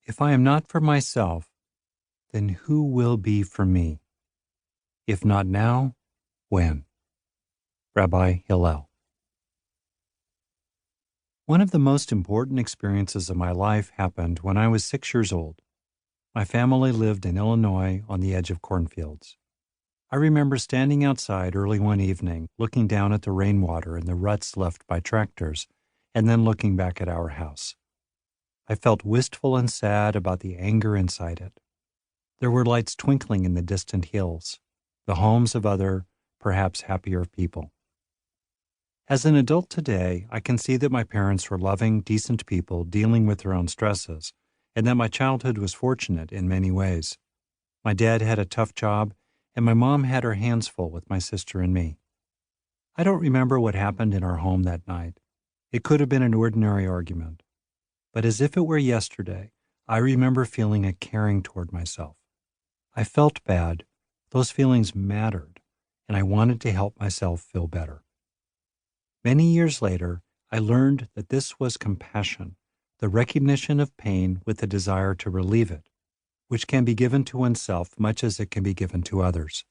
If I am not for myself, then who will be for me? If not now, when? Rabbi Hillel. One of the most important experiences of my life happened when I was 6 years old. My family lived in Illinois on the edge of cornfields. I remember standing outside early one evening, looking down at the rainwater and the ruts left by tractors, and then looking back at our house. I felt wistful and sad about the anger inside it. There were lights twinkling in the distant hills, the homes of other, perhaps happier people. As an adult today, I can see that my parents were loving, decent people dealing with their own stresses, and that my childhood was fortunate in many ways. My dad had a tough job, and my mom had her hands full with my sister and me. I don't remember what happened in our home that night. It could have been an ordinary argument. But as if it were yesterday, I remember feeling a caring toward myself. I felt bad. Those feelings mattered, and I wanted to help myself feel better. Many years later, I learned that this was compassion, the recognition of pain with the desire to relieve it, which can be given to oneself much as it can be given to others.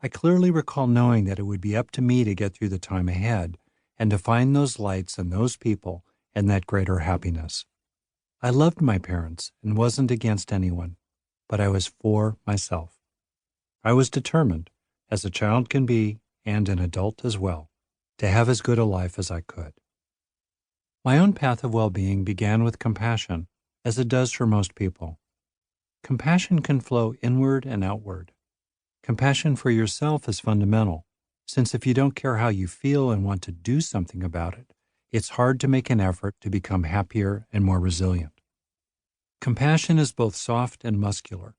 I clearly recall knowing that it would be up to me to get through the time ahead and to find those lights and those people and that greater happiness. I loved my parents and wasn't against anyone, but I was for myself. I was determined, as a child can be and an adult as well, to have as good a life as I could. My own path of well-being began with compassion, as it does for most people. Compassion can flow inward and outward. Compassion for yourself is fundamental, since if you don't care how you feel and want to do something about it, it's hard to make an effort to become happier and more resilient. Compassion is both soft and muscular.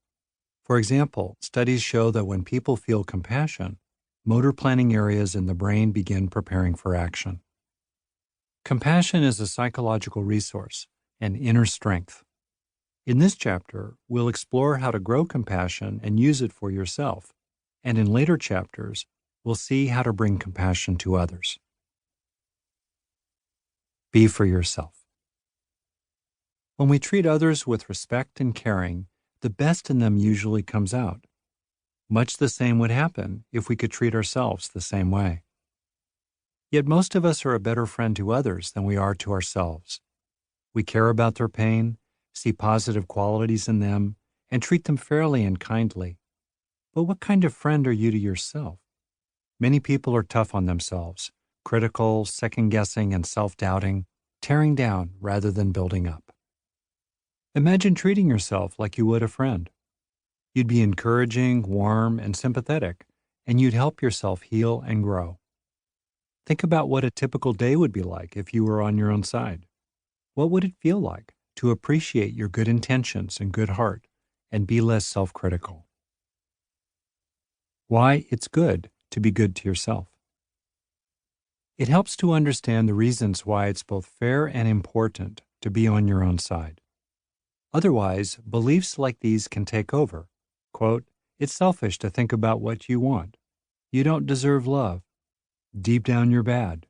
For example, studies show that when people feel compassion, motor planning areas in the brain begin preparing for action. Compassion is a psychological resource, an inner strength. In this chapter, we'll explore how to grow compassion and use it for yourself, and in later chapters, we'll see how to bring compassion to others. Be for yourself. When we treat others with respect and caring, the best in them usually comes out. Much the same would happen if we could treat ourselves the same way. Yet most of us are a better friend to others than we are to ourselves. We care about their pain, see positive qualities in them, and treat them fairly and kindly. But what kind of friend are you to yourself? Many people are tough on themselves, critical, second-guessing, and self-doubting, tearing down rather than building up. Imagine treating yourself like you would a friend. You'd be encouraging, warm, and sympathetic, and you'd help yourself heal and grow. Think about what a typical day would be like if you were on your own side. What would it feel like to appreciate your good intentions and good heart and be less self-critical? Why it's good to be good to yourself. It helps to understand the reasons why it's both fair and important to be on your own side. Otherwise, beliefs like these can take over. Quote, it's selfish to think about what you want. You don't deserve love. Deep down you're bad.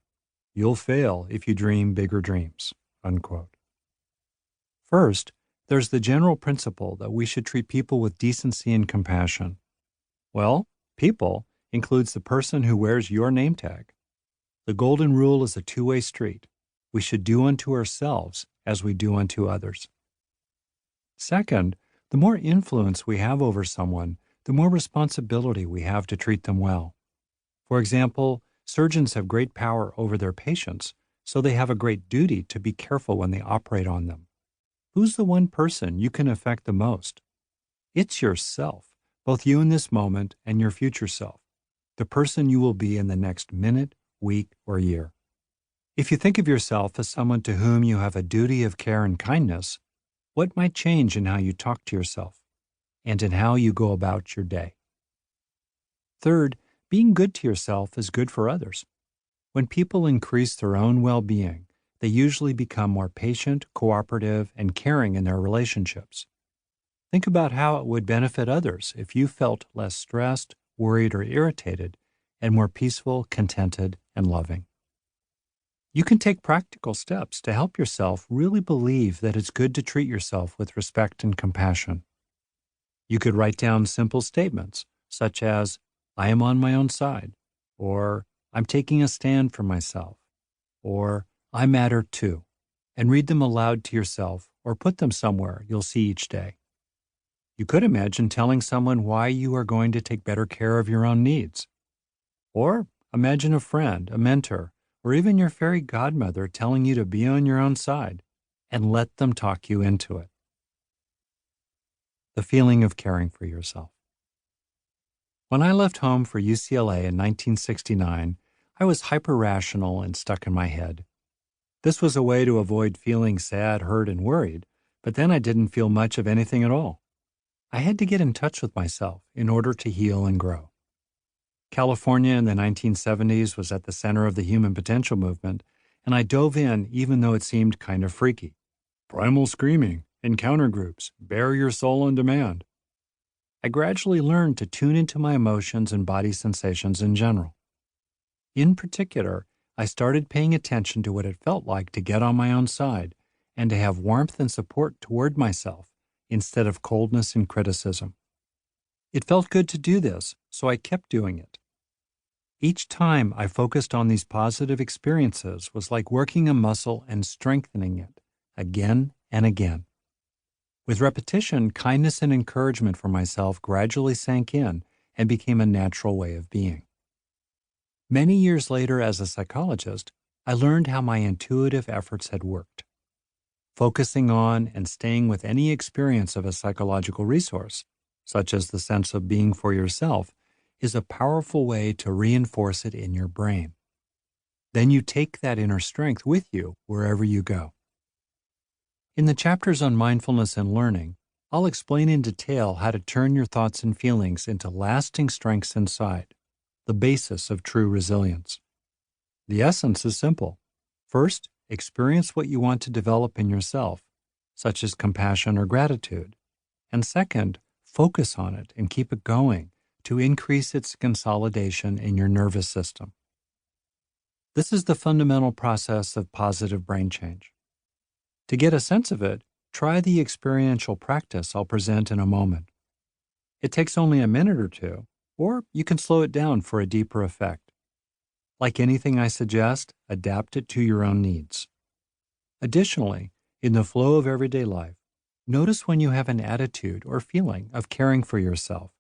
You'll fail if you dream bigger dreams. Unquote. First, there's the general principle that we should treat people with decency and compassion. Well, people includes the person who wears your name tag. The golden rule is a two-way street. We should do unto ourselves as we do unto others. Second, the more influence we have over someone, the more responsibility we have to treat them well. For example, surgeons have great power over their patients, so they have a great duty to be careful when they operate on them. Who's the one person you can affect the most? It's yourself, both you in this moment and your future self, the person you will be in the next minute, week, or year. If you think of yourself as someone to whom you have a duty of care and kindness, what might change in how you talk to yourself and in how you go about your day? Third, being good to yourself is good for others. When people increase their own well-being, they usually become more patient, cooperative, and caring in their relationships. Think about how it would benefit others if you felt less stressed, worried, or irritated, and more peaceful, contented, and loving. You can take practical steps to help yourself really believe that it's good to treat yourself with respect and compassion. You could write down simple statements such as, I am on my own side, or I'm taking a stand for myself, or I matter too, and read them aloud to yourself or put them somewhere you'll see each day. You could imagine telling someone why you are going to take better care of your own needs. Or imagine a friend, a mentor, or even your fairy godmother telling you to be on your own side, and let them talk you into it. The feeling of caring for yourself. When I left home for UCLA in 1969, I was hyper-rational and stuck in my head. This was a way to avoid feeling sad, hurt, and worried, but then I didn't feel much of anything at all. I had to get in touch with myself in order to heal and grow. California in the 1970s was at the center of the human potential movement, and I dove in even though it seemed kind of freaky. Primal screaming, encounter groups, bare your soul on demand. I gradually learned to tune into my emotions and body sensations in general. In particular, I started paying attention to what it felt like to get on my own side and to have warmth and support toward myself instead of coldness and criticism. It felt good to do this, so I kept doing it. Each time I focused on these positive experiences was like working a muscle and strengthening it again and again. With repetition, kindness and encouragement for myself gradually sank in and became a natural way of being. Many years later, as a psychologist, I learned how my intuitive efforts had worked. Focusing on and staying with any experience of a psychological resource, such as the sense of being for yourself, is a powerful way to reinforce it in your brain. Then you take that inner strength with you wherever you go. In the chapters on mindfulness and learning, I'll explain in detail how to turn your thoughts and feelings into lasting strengths inside, the basis of true resilience. The essence is simple. First, experience what you want to develop in yourself, such as compassion or gratitude. And second, focus on it and keep it going to increase its consolidation in your nervous system. This is the fundamental process of positive brain change. To get a sense of it, try the experiential practice I'll present in a moment. It takes only a minute or two, or you can slow it down for a deeper effect. Like anything I suggest, adapt it to your own needs. Additionally, in the flow of everyday life, notice when you have an attitude or feeling of caring for yourself,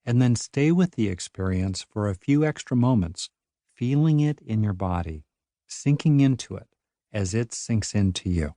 and then stay with the experience for a few extra moments, feeling it in your body, sinking into it as it sinks into you.